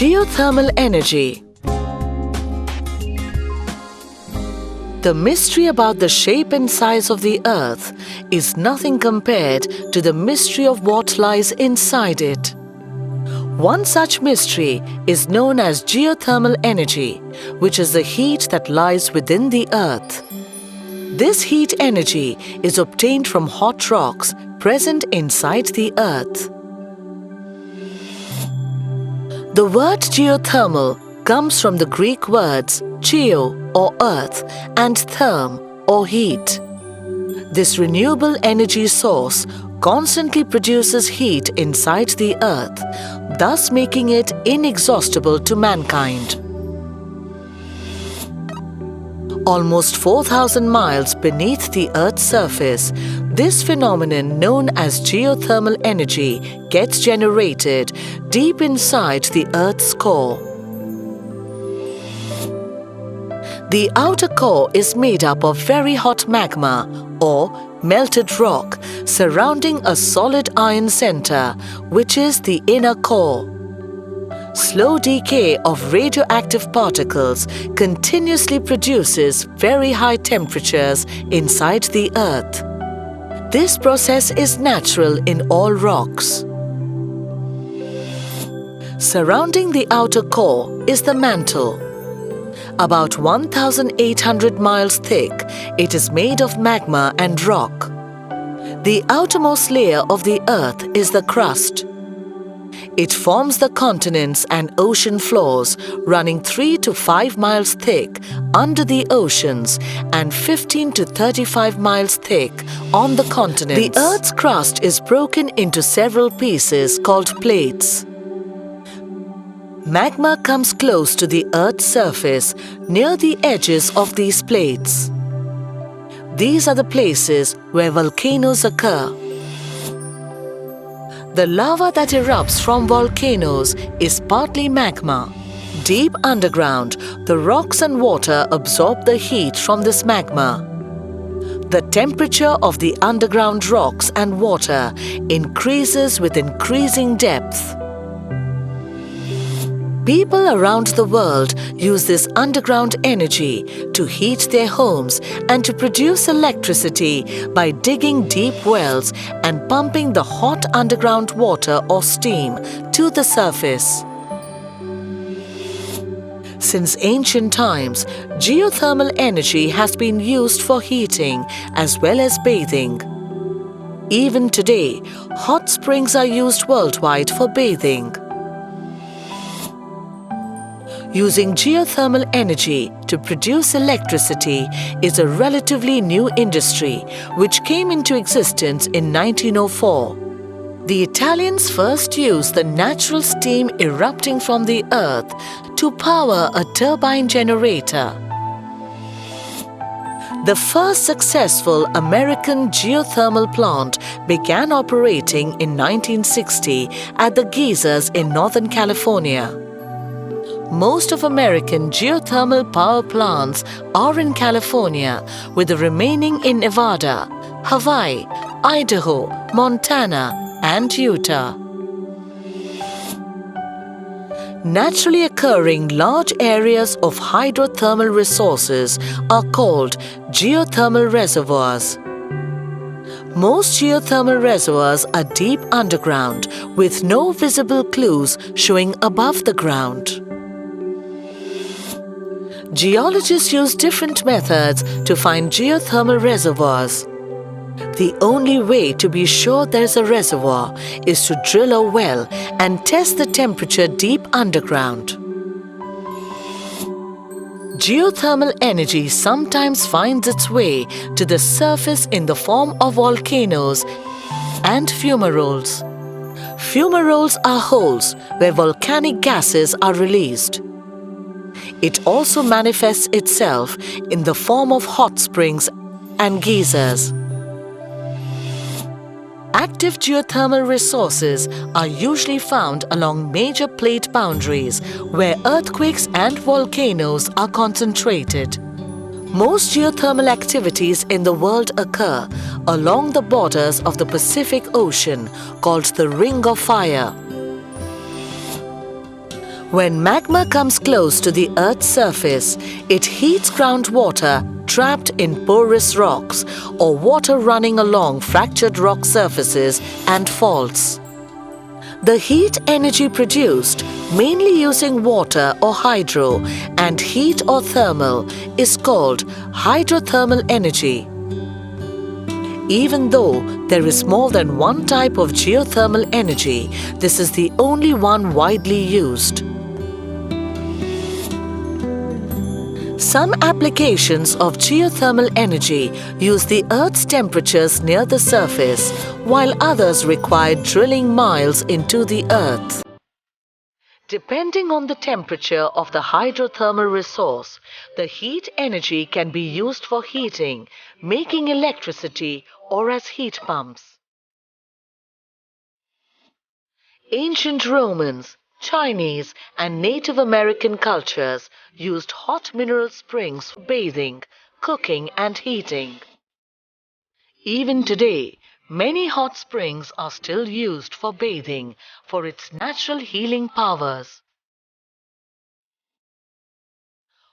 Geothermal energy. The mystery about the shape and size of the Earth is nothing compared to the mystery of what lies inside it. One such mystery is known as geothermal energy, which is the heat that lies within the Earth. This heat energy is obtained from hot rocks present inside the Earth. The word geothermal comes from the Greek words geo or earth and therm or heat. This renewable energy source constantly produces heat inside the Earth, thus making it inexhaustible to mankind. Almost 4,000 miles beneath the Earth's surface, this phenomenon known as geothermal energy gets generated deep inside the Earth's core. The outer core is made up of very hot magma or melted rock surrounding a solid iron center, which is the inner core. Slow decay of radioactive particles continuously produces very high temperatures inside the Earth. This process is natural in all rocks. Surrounding the outer core is the mantle. About 1,800 miles thick, it is made of magma and rock. The outermost layer of the Earth is the crust. It forms the continents and ocean floors, running 3 to 5 miles thick under the oceans and 15 to 35 miles thick on the continents. The Earth's crust is broken into several pieces called plates. Magma comes close to the Earth's surface near the edges of these plates. These are the places where volcanoes occur. The lava that erupts from volcanoes is partly magma. Deep underground, the rocks and water absorb the heat from this magma. The temperature of the underground rocks and water increases with increasing depth. People around the world use this underground energy to heat their homes and to produce electricity by digging deep wells and pumping the hot underground water or steam to the surface. Since ancient times, geothermal energy has been used for heating as well as bathing. Even today, hot springs are used worldwide for bathing. Using geothermal energy to produce electricity is a relatively new industry which came into existence in 1904. The Italians first used the natural steam erupting from the earth to power a turbine generator. The first successful American geothermal plant began operating in 1960 at the geysers in Northern California. Most of American geothermal power plants are in California, with the remaining in Nevada, Hawaii, Idaho, Montana, and Utah. Naturally occurring large areas of hydrothermal resources are called geothermal reservoirs. Most geothermal reservoirs are deep underground, with no visible clues showing above the ground. Geologists use different methods to find geothermal reservoirs. The only way to be sure there's a reservoir is to drill a well and test the temperature deep underground. Geothermal energy sometimes finds its way to the surface in the form of volcanoes and fumaroles. Fumaroles are holes where volcanic gases are released. It also manifests itself in the form of hot springs and geysers. Active geothermal resources are usually found along major plate boundaries where earthquakes and volcanoes are concentrated. Most geothermal activities in the world occur along the borders of the Pacific Ocean, called the Ring of Fire. When magma comes close to the Earth's surface, it heats groundwater trapped in porous rocks or water running along fractured rock surfaces and faults. The heat energy produced, mainly using water or hydro, and heat or thermal, is called hydrothermal energy. Even though there is more than one type of geothermal energy, this is the only one widely used. Some applications of geothermal energy use the Earth's temperatures near the surface, while others require drilling miles into the Earth. Depending on the temperature of the hydrothermal resource, the heat energy can be used for heating, making electricity, or as heat pumps. Ancient Romans, Chinese, and Native American cultures used hot mineral springs for bathing, cooking, and heating. Even today, many hot springs are still used for bathing for its natural healing powers.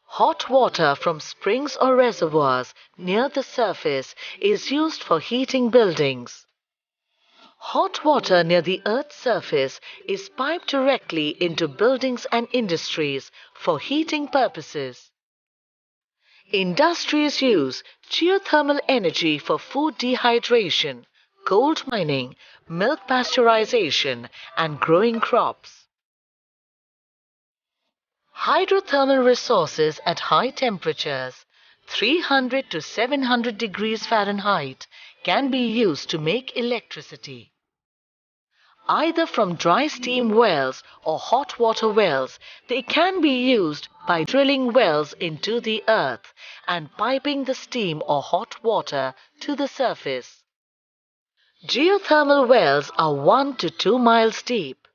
Hot water from springs or reservoirs near the surface is used for heating buildings. Hot water near the Earth's surface is piped directly into buildings and industries for heating purposes. Industries use geothermal energy for food dehydration, gold mining, milk pasteurization, and growing crops. Hydrothermal resources at high temperatures, 300 to 700 degrees Fahrenheit, can be used to make electricity. Either from dry steam wells or hot water wells, they can be used by drilling wells into the earth and piping the steam or hot water to the surface. Geothermal wells are 1 to 2 miles deep.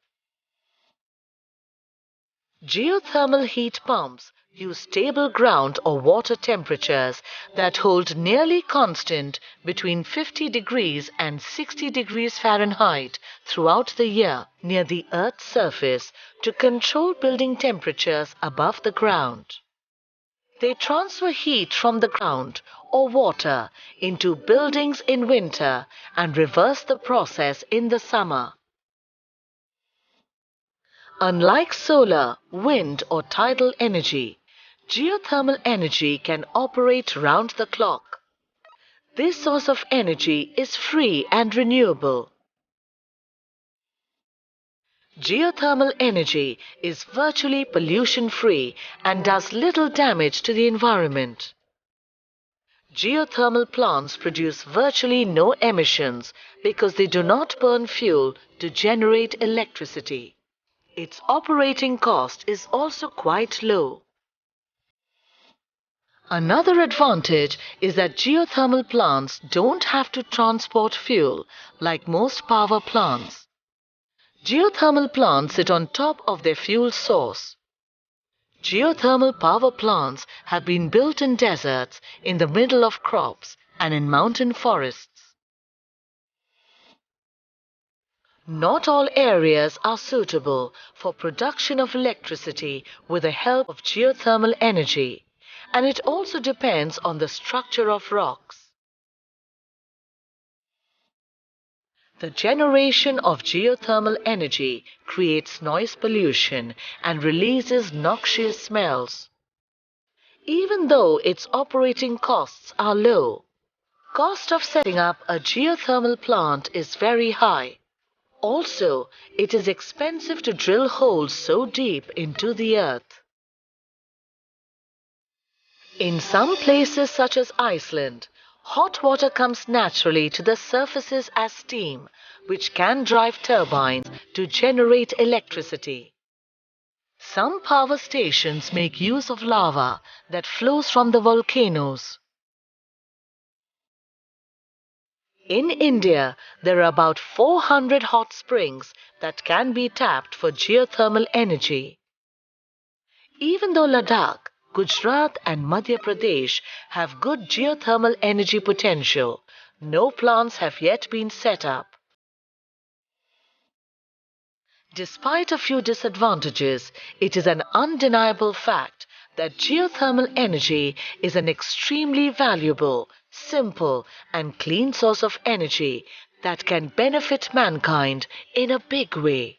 Geothermal heat pumps use stable ground or water temperatures that hold nearly constant between 50 degrees and 60 degrees Fahrenheit throughout the year near the Earth's surface to control building temperatures above the ground. They transfer heat from the ground or water into buildings in winter and reverse the process in the summer. Unlike solar, wind or tidal energy, geothermal energy can operate round the clock. This source of energy is free and renewable. Geothermal energy is virtually pollution-free and does little damage to the environment. Geothermal plants produce virtually no emissions because they do not burn fuel to generate electricity. Its operating cost is also quite low. Another advantage is that geothermal plants don't have to transport fuel like most power plants. Geothermal plants sit on top of their fuel source. Geothermal power plants have been built in deserts, in the middle of crops, and in mountain forests. Not all areas are suitable for production of electricity with the help of geothermal energy, and it also depends on the structure of rocks. The generation of geothermal energy creates noise pollution and releases noxious smells. Even though its operating costs are low, cost of setting up a geothermal plant is very high. Also, it is expensive to drill holes so deep into the earth. In some places such as Iceland, hot water comes naturally to the surfaces as steam, which can drive turbines to generate electricity. Some power stations make use of lava that flows from the volcanoes. In India, there are about 400 hot springs that can be tapped for geothermal energy. Even though Ladakh, Gujarat and Madhya Pradesh have good geothermal energy potential, no plants have yet been set up. Despite a few disadvantages, it is an undeniable fact that geothermal energy is an extremely valuable, simple, and clean source of energy that can benefit mankind in a big way.